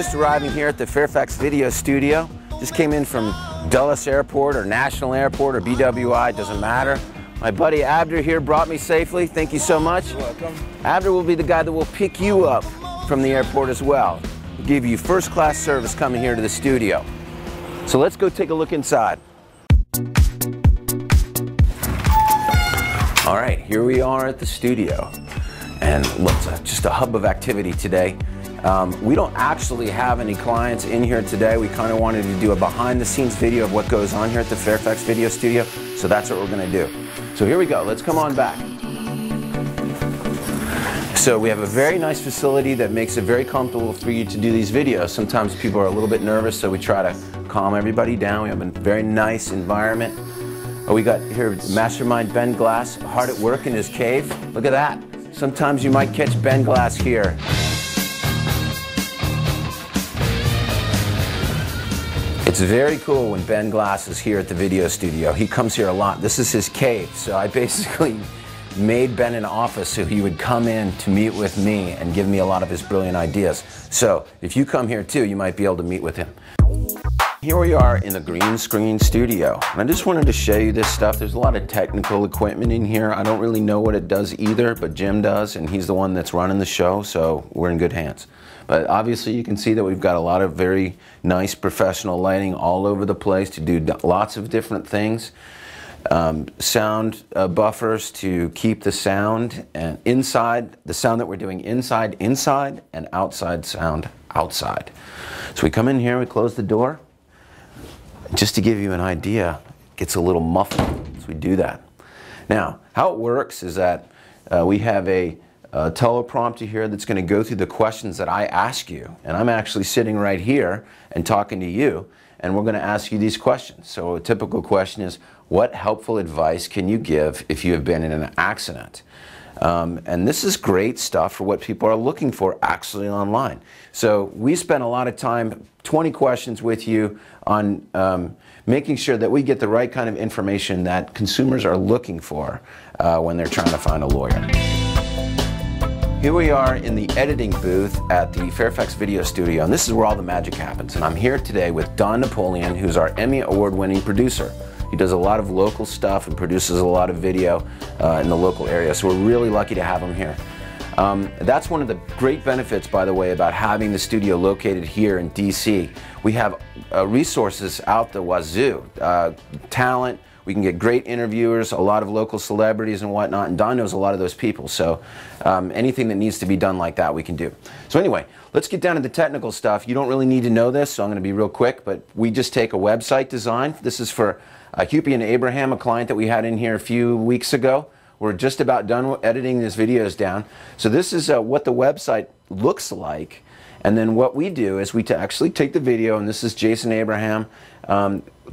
just arriving here at the Fairfax video studio. Just came in from Dulles Airport or National Airport or BWI, doesn't matter. My buddy Abner here brought me safely. Thank you so much. You're welcome. Abner will be the guy that will pick you up from the airport as well. He'll give you first-class service coming here to the studio. So let's go take a look inside. All right, here we are at the studio. And it's just a hub of activity today. We don't actually have any clients in here today. We kind of wanted to do a behind-the-scenes video of what goes on here at the Fairfax video studio. So that's what we're going to do. So here we go. Let's come on back. So we have a very nice facility that makes it very comfortable for you to do these videos. Sometimes people are a little bit nervous, so we try to calm everybody down. We have a very nice environment. Oh, we got here Mastermind Ben Glass, hard at work in his cave. Look at that. Sometimes you might catch Ben Glass here. It's very cool when Ben Glass is here at the video studio. He comes here a lot. This is his cave, so I basically made Ben an office so he would come in to meet with me and give me a lot of his brilliant ideas. So if you come here too, you might be able to meet with him. Here we are in the green screen studio. And I just wanted to show you this stuff. There's a lot of technical equipment in here. I don't really know what it does either, but Jim does, and he's the one that's running the show, so we're in good hands. But obviously you can see that we've got a lot of very nice professional lighting all over the place to do lots of different things. Sound buffers to keep the sound and inside, the sound that we're doing inside, and outside sound outside. So we come in here, we close the door. Just to give you an idea, it gets a little muffled, so we do that. Now, how it works is that we have a teleprompter here that's going to go through the questions that I ask you. And I'm actually sitting right here and talking to you, and we're going to ask you these questions. So a typical question is, what helpful advice can you give if you have been in an accident? And this is great stuff for what people are looking for actually online. So we spend a lot of time, 20 questions with you on making sure that we get the right kind of information that consumers are looking for when they're trying to find a lawyer. Here we are in the editing booth at the Fairfax Video Studio, and this is where all the magic happens. And I'm here today with Don Napoleon, who's our Emmy Award-winning producer. He does a lot of local stuff and produces a lot of video in the local area, so we're really lucky to have him here. That's one of the great benefits, by the way, about having the studio located here in DC. We have resources out the wazoo, talent. We can get great interviewers, a lot of local celebrities and whatnot, and Don knows a lot of those people, so anything that needs to be done like that we can do. So anyway, let's get down to the technical stuff. You don't really need to know this, so I'm going to be real quick, but we just take a website design. This is for Hupy and Abraham, a client that we had in here a few weeks ago. We're just about done editing these videos down. So this is what the website looks like. And then what we do is we actually take the video, and this is Jason Abraham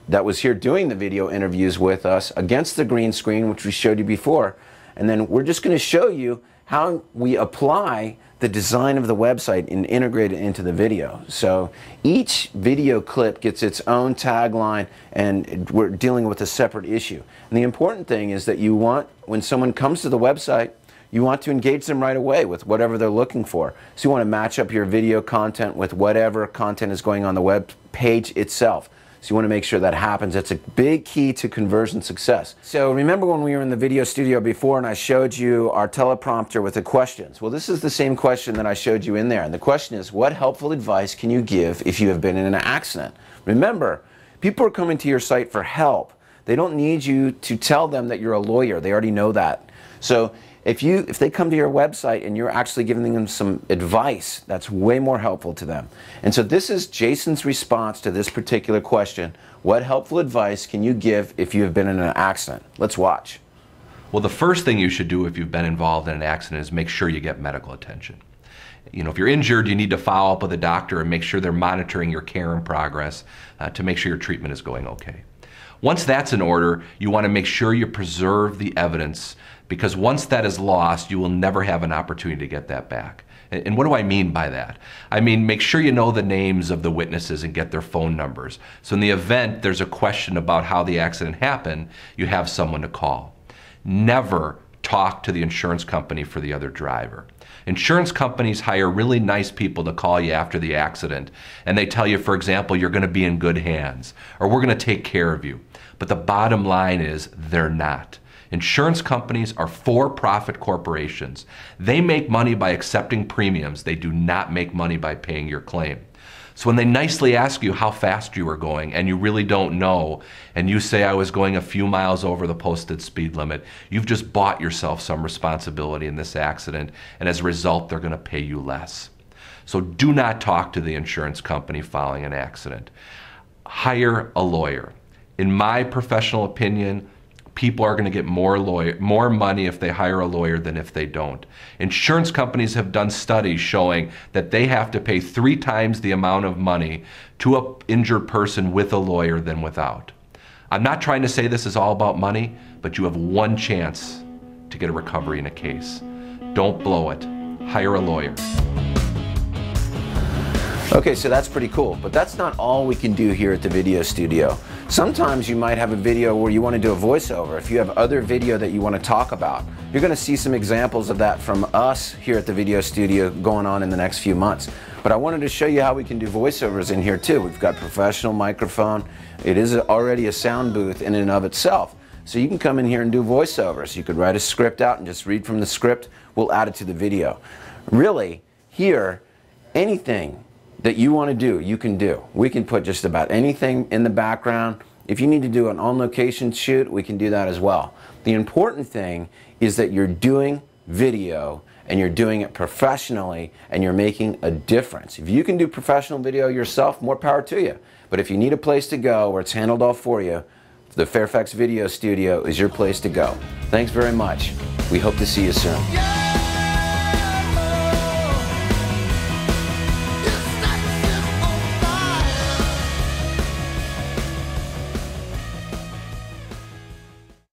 that was here doing the video interviews with us against the green screen, which we showed you before. And then we're just going to show you how we apply the design of the website and integrate it into the video. So each video clip gets its own tagline, and we're dealing with a separate issue. And the important thing is that you want, when someone comes to the website, you want to engage them right away with whatever they're looking for. So you want to match up your video content with whatever content is going on the web page itself. So you want to make sure that happens. That's a big key to conversion success. So remember when we were in the video studio before and I showed you our teleprompter with the questions? Well, this is the same question that I showed you in there. And the question is, what helpful advice can you give if you have been in an accident? Remember, people are coming to your site for help. They don't need you to tell them that you're a lawyer. They already know that. So if they come to your website and you're actually giving them some advice, that's way more helpful to them. And so this is Jason's response to this particular question. What helpful advice can you give if you have been in an accident? Let's watch. Well, the first thing you should do if you've been involved in an accident is make sure you get medical attention. You know, if you're injured, you need to follow up with a doctor and make sure they're monitoring your care and progress to make sure your treatment is going okay. Once that's in order, you want to make sure you preserve the evidence, because once that is lost, you will never have an opportunity to get that back. And what do I mean by that? I mean, make sure you know the names of the witnesses and get their phone numbers. So in the event there's a question about how the accident happened, you have someone to call. Never talk to the insurance company for the other driver. Insurance companies hire really nice people to call you after the accident, and they tell you, for example, you're going to be in good hands, or we're going to take care of you. But the bottom line is they're not. Insurance companies are for-profit corporations. They make money by accepting premiums. They do not make money by paying your claim. So when they nicely ask you how fast you were going and you really don't know, and you say I was going a few miles over the posted speed limit, you've just bought yourself some responsibility in this accident, and as a result, they're going to pay you less. So do not talk to the insurance company following an accident. Hire a lawyer. In my professional opinion, people are going to get more money if they hire a lawyer than if they don't. Insurance companies have done studies showing that they have to pay 3 times the amount of money to an injured person with a lawyer than without. I'm not trying to say this is all about money, but you have one chance to get a recovery in a case. Don't blow it. Hire a lawyer. Okay, so that's pretty cool, but that's not all we can do here at the video studio. Sometimes you might have a video where you want to do a voiceover. If you have other video that you want to talk about, you're going to see some examples of that from us here at the video studio going on in the next few months. But I wanted to show you how we can do voiceovers in here too. We've got professional microphone. It is already a sound booth in and of itself. So you can come in here and do voiceovers. You could write a script out and just read from the script. We'll add it to the video. Really, here, anything that you want to do, you can do. We can put just about anything in the background. If you need to do an on-location shoot, we can do that as well. The important thing is that you're doing video and you're doing it professionally and you're making a difference. If you can do professional video yourself, more power to you. But if you need a place to go where it's handled all for you, the Fairfax Video Studio is your place to go. Thanks very much. We hope to see you soon.